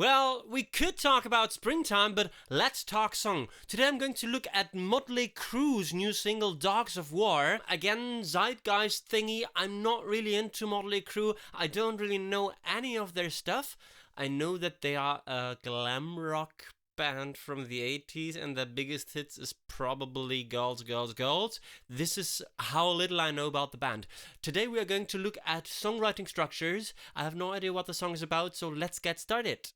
Well, we could talk about springtime, but let's talk song. Today I'm going to look at Mötley Crüe's new single, Dogs of War. Again, zeitgeist thingy. I'm not really into Mötley Crüe. I don't really know any of their stuff. I know that they are a glam rock band from the 80s and their biggest hits is probably Girls, Girls, Girls. This is how little I know about the band. Today we are going to look at songwriting structures. I have no idea what the song is about, so let's get started.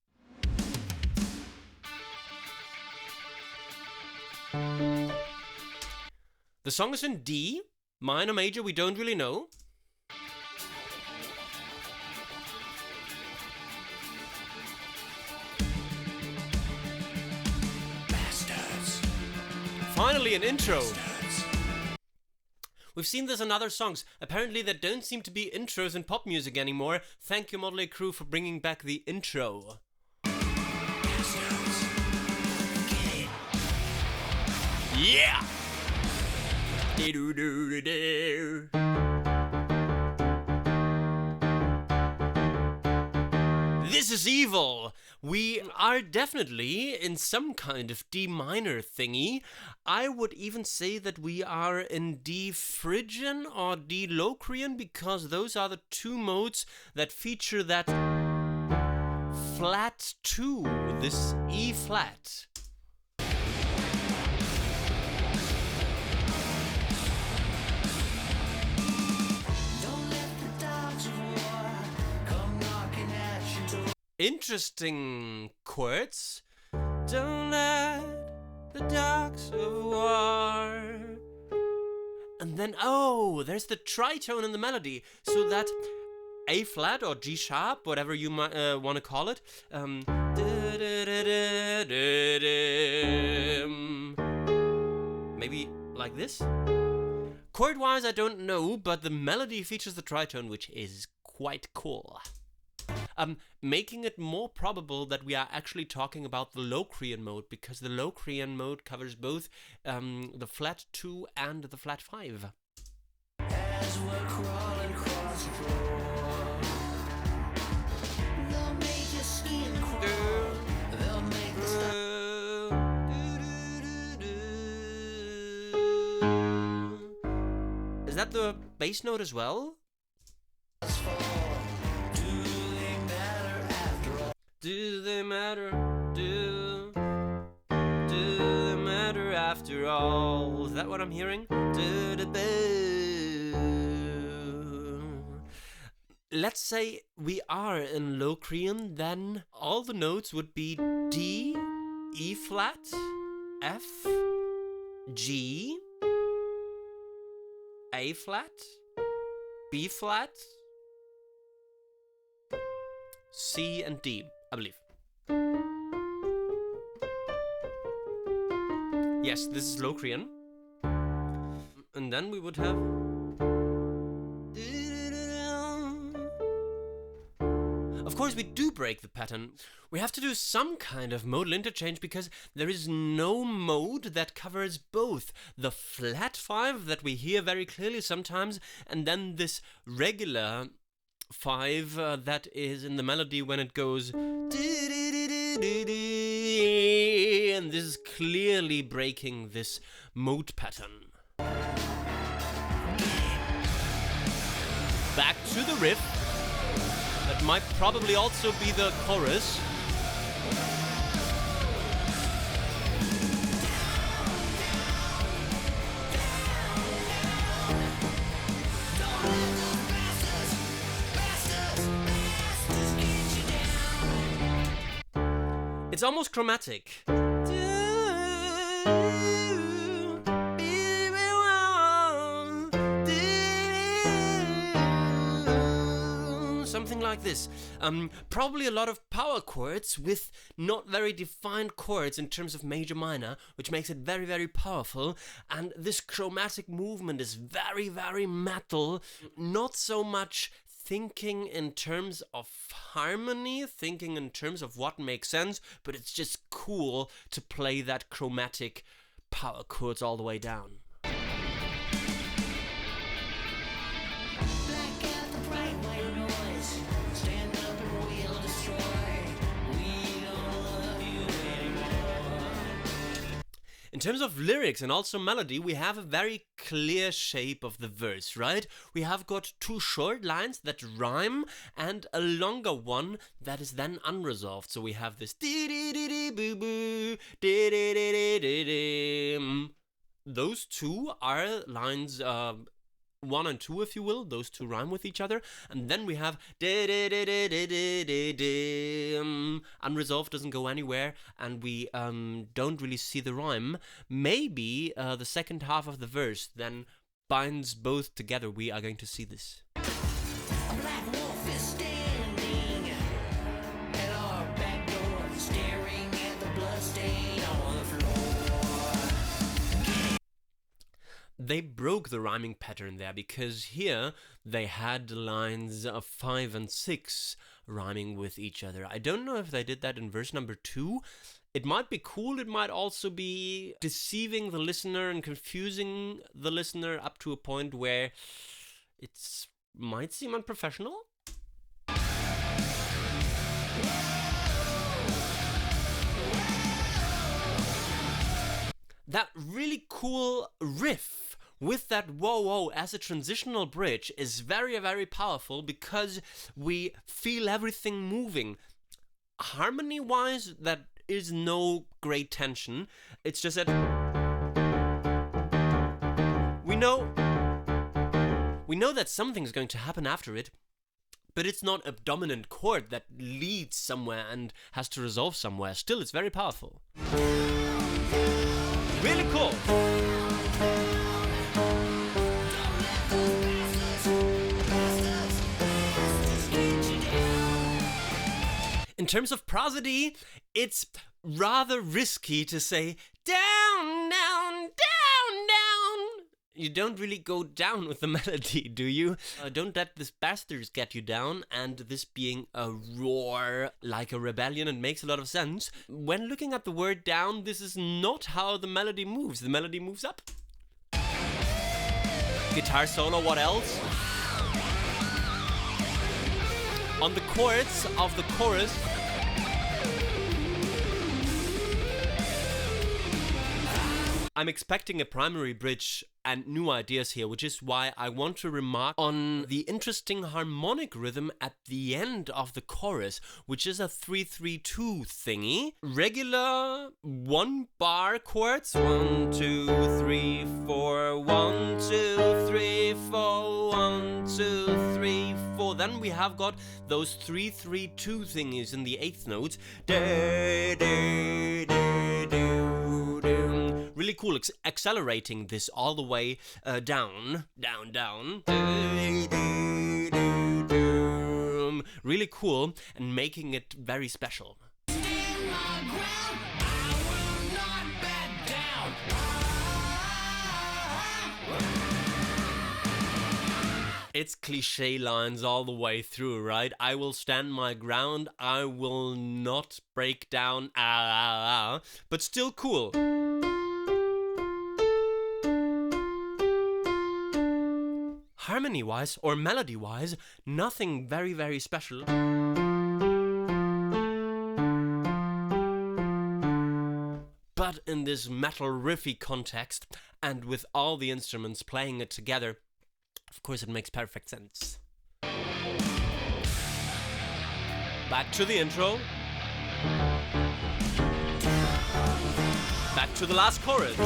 The song is in D, minor, major, we don't really know. Bastards. Finally, an intro. Bastards. We've seen this in other songs. Apparently there don't seem to be intros in pop music anymore. Thank you, Mötley Crüe, for bringing back the intro. Bastards. Yeah! This is evil. We are definitely in some kind of D minor thingy. I would even say that we are in D phrygian or D locrian, because those are the two modes that feature that flat 2, this E flat. Interesting chords. Don't let the dogs of war. And then, oh, there's the tritone in the melody. So that A flat or G sharp, whatever you might want to call it. Maybe like this. Chord-wise, I don't know, but the melody features the tritone, which is quite cool. Making it more probable that we are actually talking about the locrian mode, because the locrian mode covers both the flat 2 and the flat 5. As we're crawling across the floor, they'll make your skin crawl, they'll make the Is that the bass note as well? Do they matter? Do they matter after all? Is that what I'm hearing? Let's say we are in locrian, then all the notes would be D, E flat, F, G, A flat, B flat, C and D, I believe. Yes, this is locrian. And then we would have... Of course, we do break the pattern. We have to do some kind of modal interchange because there is no mode that covers both the flat 5 that we hear very clearly sometimes, and then this regular 5 that is in the melody when it goes, and this is clearly breaking this mode pattern. Back to the riff. That might probably also be the chorus. It's almost chromatic. Something like this. Probably a lot of power chords with not very defined chords in terms of major minor, which makes it very, very powerful. And this chromatic movement is very, very metal. Not so much thinking in terms of harmony, thinking in terms of what makes sense, but it's just cool to play that chromatic power chords all the way down. Black out the bright white noise, stand up and we'll destroy. We In terms of lyrics and also melody, we have a very clear shape of the verse, right? We have got two short lines that rhyme and a longer one that is then unresolved. So we have this dee-dee-dee-dee-boo-boo, dee-dee-dee-dee-dee-dee. Those two are lines 1 and 2, if you will. Those two rhyme with each other. And then we have unresolved, doesn't go anywhere, and we don't really see the rhyme. Maybe the second half of the verse then binds both together. We are going to see this. A black wolf is standing at our back door, staring at the bloodstain on the floor. They broke the rhyming pattern there, because here they had lines of 5 and 6 rhyming with each other. I don't know if they did that in verse number 2. It might be cool, it might also be deceiving the listener and confusing the listener up to a point where it might seem unprofessional. That really cool riff with that whoa whoa as a transitional bridge is very, very powerful, because we feel everything moving. Harmony wise, that is no great tension. It's just that we know that something's going to happen after it, but it's not a dominant chord that leads somewhere and has to resolve somewhere. Still, it's very powerful. Really cool. In terms of prosody, it's rather risky to say down, down, down, down. You don't really go down with the melody, do you? Don't let this bastards get you down, and this being a roar like a rebellion, it makes a lot of sense. When looking at the word down, this is not how the melody moves. The melody moves up. Guitar solo, what else? On the chords of the chorus, I'm expecting a primary bridge and new ideas here, which is why I want to remark on the interesting harmonic rhythm at the end of the chorus, which is a 3-3-2 thingy. Regular 1-bar chords, 1, 2, 3, 4, 1, 2, 3, 4, 1, 2, 3, 4. Then we have got those 3-3-2 thingies in the 8th note. Really cool, accelerating this all the way down, down, down. Really cool, and making it very special. Stand my ground, I will not back down. It's cliche lines all the way through, right? I will stand my ground, I will not break down, but still cool. Harmony-wise or melody-wise, nothing very, very special. But in this metal riffy context, and with all the instruments playing it together, of course it makes perfect sense. Back to the intro. Back to the last chorus.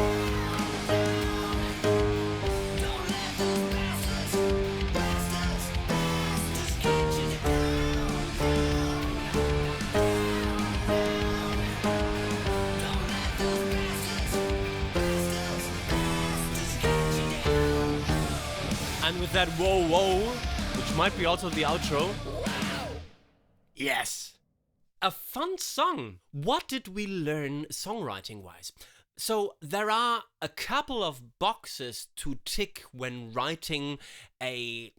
And with that whoa whoa, which might be also the outro. Yes! A fun song! What did we learn songwriting wise? So there are a couple of boxes to tick when writing a...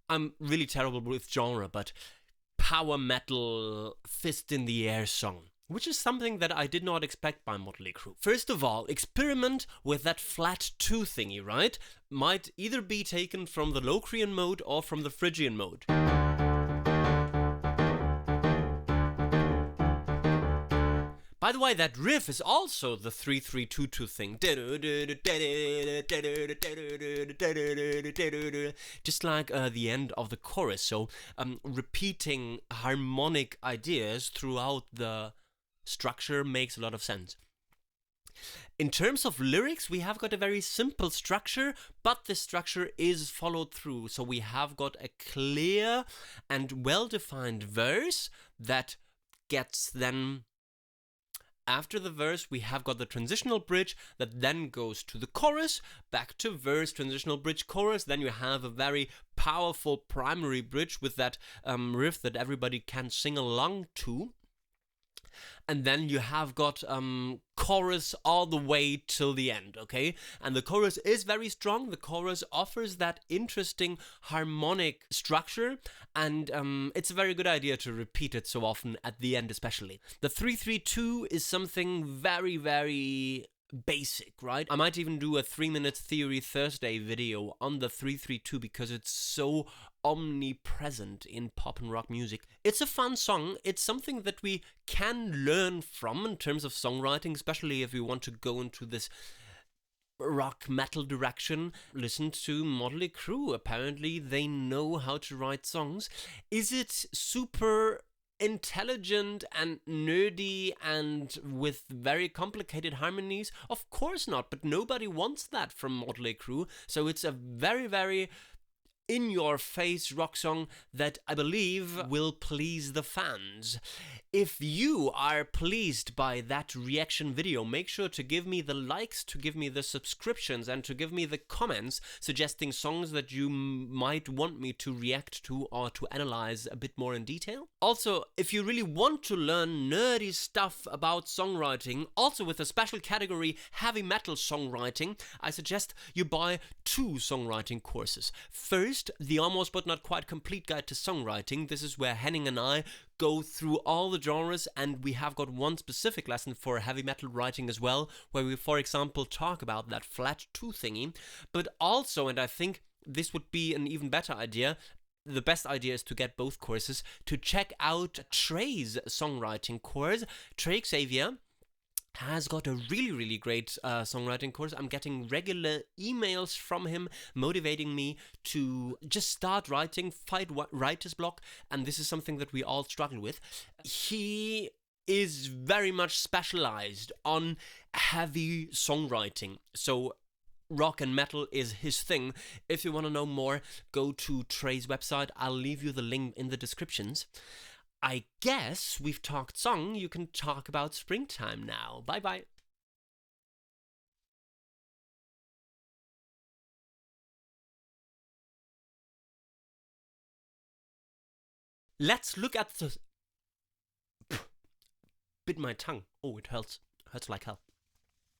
I'm really terrible with genre, but power metal, fist in the air song. Which is something that I did not expect by Mötley Crüe. First of all, experiment with that flat 2 thingy, right? Might either be taken from the locrian mode or from the phrygian mode. By the way, that riff is also the 3-3-2-2 thing. Just like the end of the chorus. So repeating harmonic ideas throughout the structure makes a lot of sense. In terms of lyrics, we have got a very simple structure, but the structure is followed through. So we have got a clear and well-defined verse that gets then, after the verse, we have got the transitional bridge that then goes to the chorus, back to verse, transitional bridge, chorus. Then you have a very powerful primary bridge with that riff that everybody can sing along to. And then you have got chorus all the way till the end, okay? And the chorus is very strong. The chorus offers that interesting harmonic structure, and it's a very good idea to repeat it so often at the end especially. The 3-3-2 is something very, very basic, right? I might even do a 3-minute Theory Thursday video on the 3-3-2 because it's so omnipresent in pop and rock music. It's a fun song. It's something that we can learn from in terms of songwriting, especially if we want to go into this rock metal direction. Listen to Mötley Crüe. Apparently they know how to write songs. Is it super intelligent and nerdy and with very complicated harmonies? Of course not, but nobody wants that from Mötley Crüe. So it's a very, very in-your-face rock song that I believe will please the fans. If you are pleased by that reaction video, make sure to give me the likes, to give me the subscriptions, and to give me the comments suggesting songs that you might want me to react to or to analyze a bit more in detail. Also, if you really want to learn nerdy stuff about songwriting, also with a special category heavy metal songwriting, I suggest you buy 2 songwriting courses. First, the almost but not quite complete guide to songwriting. This is where Henning and I go through all the genres, and we have got one specific lesson for heavy metal writing as well, where we, for example, talk about that flat 2 thingy. But also, and I think this would be an even better idea, the best idea is to get both courses, to check out Trey's songwriting course. Trey Xavier has got a really, really great songwriting course. I'm getting regular emails from him motivating me to just start writing, fight writer's block, and this is something that we all struggle with. He is very much specialized on heavy songwriting, so rock and metal is his thing. If you want to know more, go to Trey's website. I'll leave you the link in the descriptions. I guess we've talked song, you can talk about springtime now. Bye bye. Let's look at the... Bit my tongue. Oh, it hurts. Hurts like hell.